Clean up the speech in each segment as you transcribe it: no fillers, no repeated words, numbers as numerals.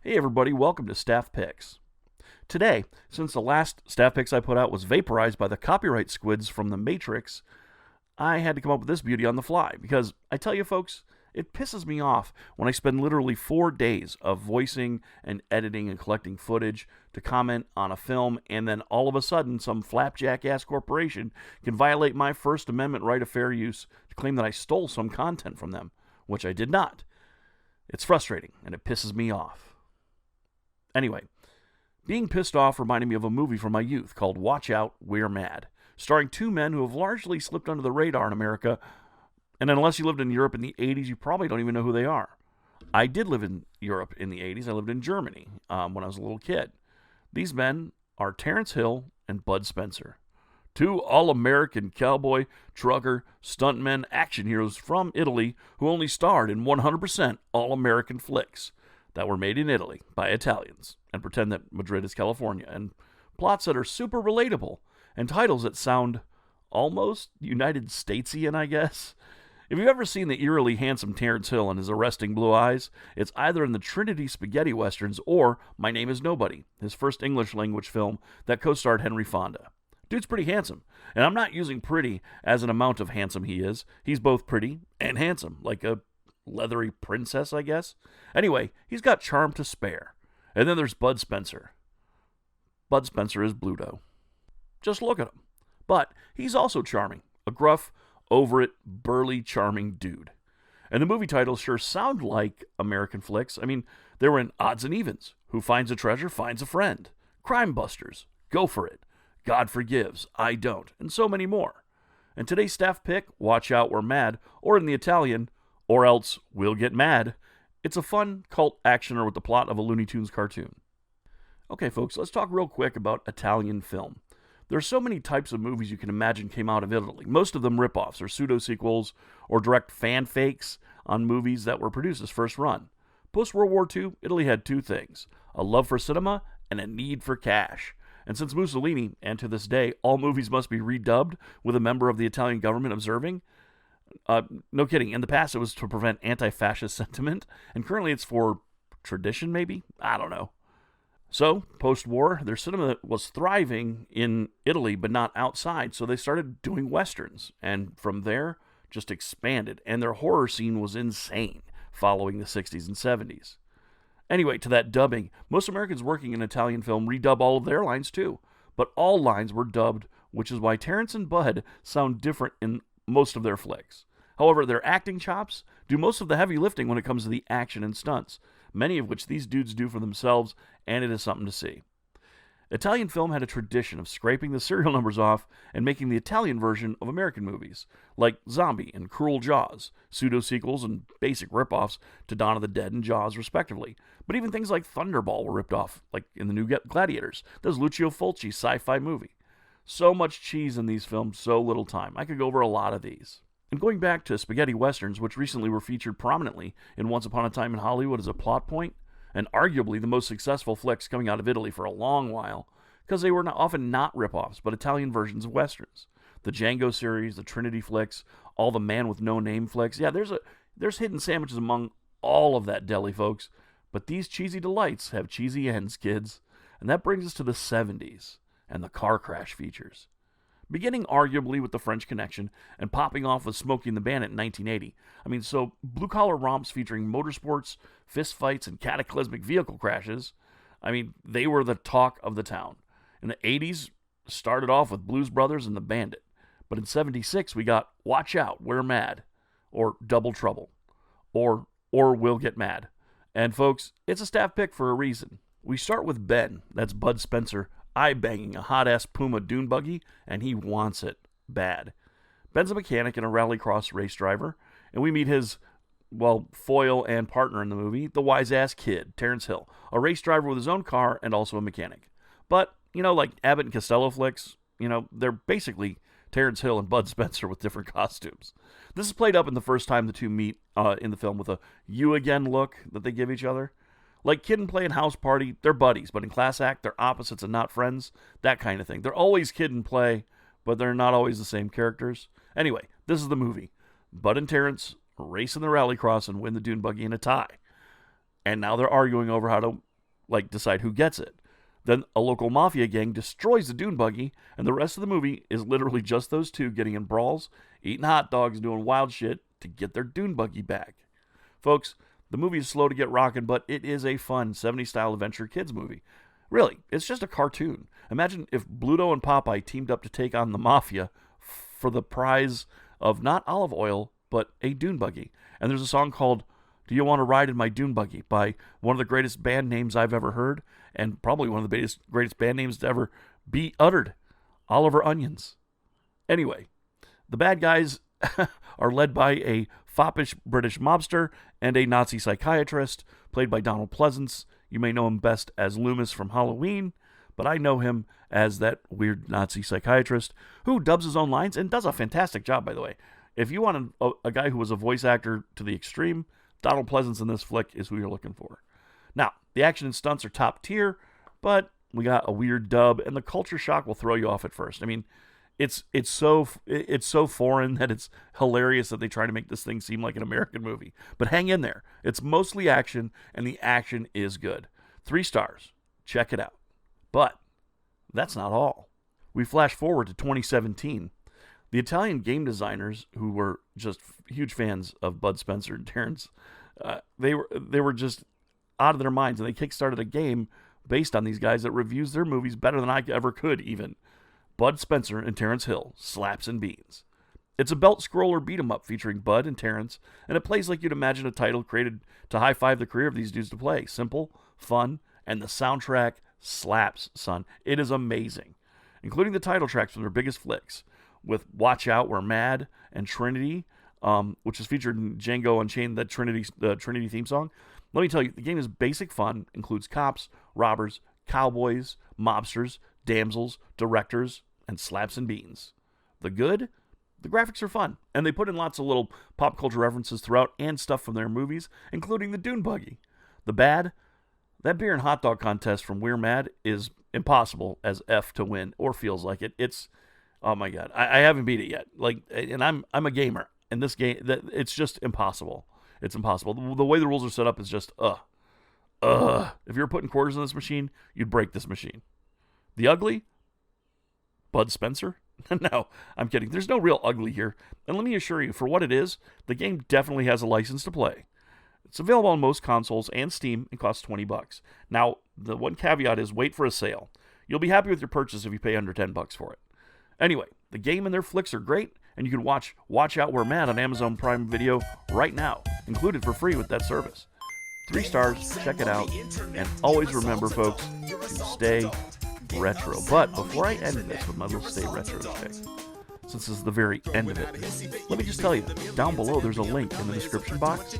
Hey everybody, welcome to Staff Picks. Today, since the last Staff Picks I put out was vaporized by the copyright squids from The Matrix, I had to come up with this beauty on the fly because I tell you folks, it pisses me off when I spend literally 4 days of voicing and editing and collecting footage to comment on a film, and then all of a sudden some flapjack ass corporation can violate my First Amendment right of fair use to claim that I stole some content from them, which I did not. It's frustrating and it pisses me off. Anyway, being pissed off reminded me of a movie from my youth called Watch Out, We're Mad, starring two men who have largely slipped under the radar in America, and unless you lived in Europe in the 80s, you probably don't even know who they are. I did live in Europe in the 80s. I lived in Germany when I was a little kid. These men are Terence Hill and Bud Spencer, two all-American cowboy, trucker, stuntmen, action heroes from Italy who only starred in 100% all-American flicks that were made in Italy by Italians and pretend that Madrid is California, and plots that are super relatable and titles that sound almost United Statesian, I guess. If you've ever seen the eerily handsome Terence Hill and his arresting blue eyes, it's either in the Trinity Spaghetti Westerns or My Name is Nobody, his first English language film that co-starred Henry Fonda. Dude's pretty handsome, and I'm not using pretty as an amount of handsome he is. He's both pretty and handsome, like a leathery princess, I guess. Anyway, he's got charm to spare. And then there's Bud Spencer. Bud Spencer is Bluto. Just look at him. But he's also charming. A gruff, over-it, burly, charming dude. And the movie titles sure sound like American flicks. I mean, they were in Odds and Evens. Who finds a treasure finds a friend. Crime Busters. Go for it. God forgives. I don't. And so many more. And today's staff pick, Watch Out, We're Mad, or in the Italian, Or Else We'll Get Mad. It's a fun cult actioner with the plot of a Looney Tunes cartoon. Okay, folks, let's talk real quick about Italian film. There are so many types of movies you can imagine came out of Italy. Most of them rip-offs or pseudo-sequels or direct fan fakes on movies that were produced as first run. Post-World War II, Italy had two things: a love for cinema and a need for cash. And since Mussolini, and to this day, all movies must be redubbed with a member of the Italian government observing, no kidding. In the past, it was to prevent anti-fascist sentiment, and currently it's for tradition, maybe? I don't know. So, post-war, their cinema was thriving in Italy, but not outside, so they started doing westerns, and from there, just expanded, and their horror scene was insane following the 60s and 70s. Anyway, to that dubbing, most Americans working in Italian film redub all of their lines too, but all lines were dubbed, which is why Terrence and Bud sound different in most of their flicks. However, their acting chops do most of the heavy lifting when it comes to the action and stunts, many of which these dudes do for themselves, and it is something to see. Italian film had a tradition of scraping the serial numbers off and making the Italian version of American movies, like Zombie and Cruel Jaws, pseudo-sequels and basic rip-offs to Dawn of the Dead and Jaws, respectively. But even things like Thunderball were ripped off, like in the new Gladiators, that's Lucio Fulci's sci-fi movie. So much cheese in these films, so little time. I could go over a lot of these. And going back to spaghetti westerns, which recently were featured prominently in Once Upon a Time in Hollywood as a plot point, and arguably the most successful flicks coming out of Italy for a long while, because they were often not rip-offs, but Italian versions of westerns. The Django series, the Trinity flicks, all the Man with No Name flicks. Yeah, there's hidden sandwiches among all of that deli, folks. But these cheesy delights have cheesy ends, kids. And that brings us to the 70s and the car crash features. Beginning arguably with the French Connection and popping off with Smokey and the Bandit in 1980. So blue-collar romps featuring motorsports, fistfights, and cataclysmic vehicle crashes, they were the talk of the town. In the 80s, started off with Blues Brothers and the Bandit. But in 76, we got Watch Out, We're Mad, or Double Trouble, or We'll Get Mad. And folks, it's a staff pick for a reason. We start with Ben, that's Bud Spencer, eye-banging a hot-ass Puma dune buggy, and he wants it bad. Ben's a mechanic and a rallycross race driver, and we meet his, foil and partner in the movie, the wise-ass kid, Terence Hill, a race driver with his own car and also a mechanic. But, like Abbott and Costello flicks, they're basically Terence Hill and Bud Spencer with different costumes. This is played up in the first time the two meet in the film with a you again look that they give each other. Like Kid and Play and House Party, they're buddies, but in Class Act, they're opposites and not friends. That kind of thing. They're always Kid and Play, but they're not always the same characters. Anyway, this is the movie. Bud and Terrence race in the rallycross and win the dune buggy in a tie. And now they're arguing over how to decide who gets it. Then a local mafia gang destroys the dune buggy, and the rest of the movie is literally just those two getting in brawls, eating hot dogs, doing wild shit to get their dune buggy back. Folks, the movie is slow to get rocking, but it is a fun 70s-style adventure kids movie. Really, it's just a cartoon. Imagine if Bluto and Popeye teamed up to take on the mafia for the prize of not olive oil, but a dune buggy. And there's a song called Do You Want to Ride in My Dune Buggy by one of the greatest band names I've ever heard, and probably one of the greatest band names to ever be uttered, Oliver Onions. Anyway, the bad guys are led by a foppish British mobster and a Nazi psychiatrist, played by Donald Pleasance. You may know him best as Loomis from Halloween, but I know him as that weird Nazi psychiatrist who dubs his own lines and does a fantastic job, by the way. If you want a guy who was a voice actor to the extreme, Donald Pleasance in this flick is who you're looking for. Now, the action and stunts are top tier, but we got a weird dub, and the culture shock will throw you off at first. I mean, it's so foreign that it's hilarious that they try to make this thing seem like an American movie. But hang in there. It's mostly action, and the action is good. 3 stars. Check it out. But that's not all. We flash forward to 2017. The Italian game designers, who were just huge fans of Bud Spencer and Terrence, they were just out of their minds, and they kickstarted a game based on these guys that reviews their movies better than I ever could even. Bud Spencer and Terrence Hill, Slaps and Beans. It's a belt-scroller beat-em-up featuring Bud and Terrence, and it plays like you'd imagine a title created to high-five the career of these dudes to play. Simple, fun, and the soundtrack slaps, son. It is amazing, including the title tracks from their biggest flicks, with Watch Out, We're Mad, and Trinity, which is featured in Django Unchained, the Trinity theme song. Let me tell you, the game is basic fun, includes cops, robbers, cowboys, mobsters, damsels, directors, and slaps and beans. The good? The graphics are fun, and they put in lots of little pop culture references throughout and stuff from their movies, including the Dune Buggy. The bad? That beer and hot dog contest from We're Mad is impossible as F to win, or feels like it. It's, oh my god, I haven't beat it yet. And I'm a gamer, and this game, it's just impossible. It's impossible. The way the rules are set up is just, If you're putting quarters in this machine, you'd break this machine. The ugly? Bud Spencer? No, I'm kidding. There's no real ugly here. And let me assure you, for what it is, the game definitely has a license to play. It's available on most consoles and Steam and costs $20. Now, the one caveat is wait for a sale. You'll be happy with your purchase if you pay under $10 for it. Anyway, the game and their flicks are great, and you can watch Out We're Mad on Amazon Prime Video right now, included for free with that service. 3 stars, check it out, and always remember, folks, to stay retro. But before I end this with my little stay retro pick, since this is the very end of it, let me just tell you, down below there's a link in the description box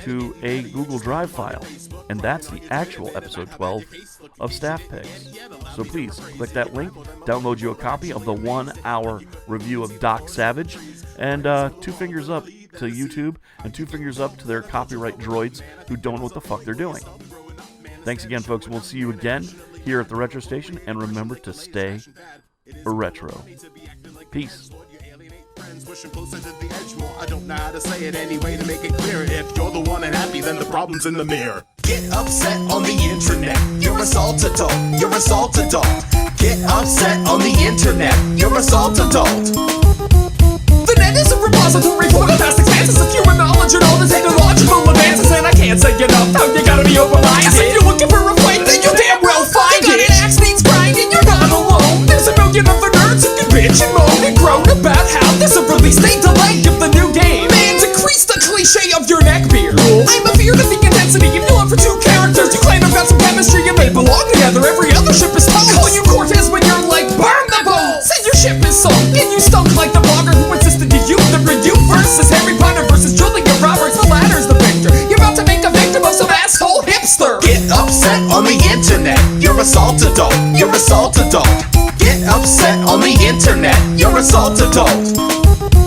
to a Google Drive file, and that's the actual episode 12 of Staff Picks. So please click that link, download you a copy of the 1-hour review of Doc Savage, and 2 fingers up to YouTube and 2 fingers up to their copyright droids who don't know what the fuck they're doing. Thanks again, folks, and we'll see you again here at the Retro Station, and remember to stay retro. Peace. Pushing closer to the edge more. I don't know how to say it anyway to make it clear. If you're the one unhappy, then the problem's in the mirror. Get upset on the internet. You're a salt adult. You're a salt adult. Get upset on the internet. You're a salt adult. The net is a repository for the vast expanses of human knowledge and all the technological advances, and I can't say enough how you gotta be open-minded. If you're looking for a fight, then you damn well find it. An axe needs grinding, you're not alone. There's a million other nerds who can bitch and moan and groan about how there's a release date delay of the new game. Man, decrease the cliche of your neckbeard. I'm afeared of the intensity of your love for 2 characters. You claim I've got some chemistry and they belong together. Every other ship is toast. Call you Cortez when you're like, burn the boat. Say your ship is sunk and you stunk like the blogger who insisted to you. The review versus Harry Potter versus Julia Roberts. The latter's the victor. You're about to make a victim of some asshole hipster. Get upset on the internet. You're a salt adult. You're a salt adult. Get upset on the internet. You're a salt adult.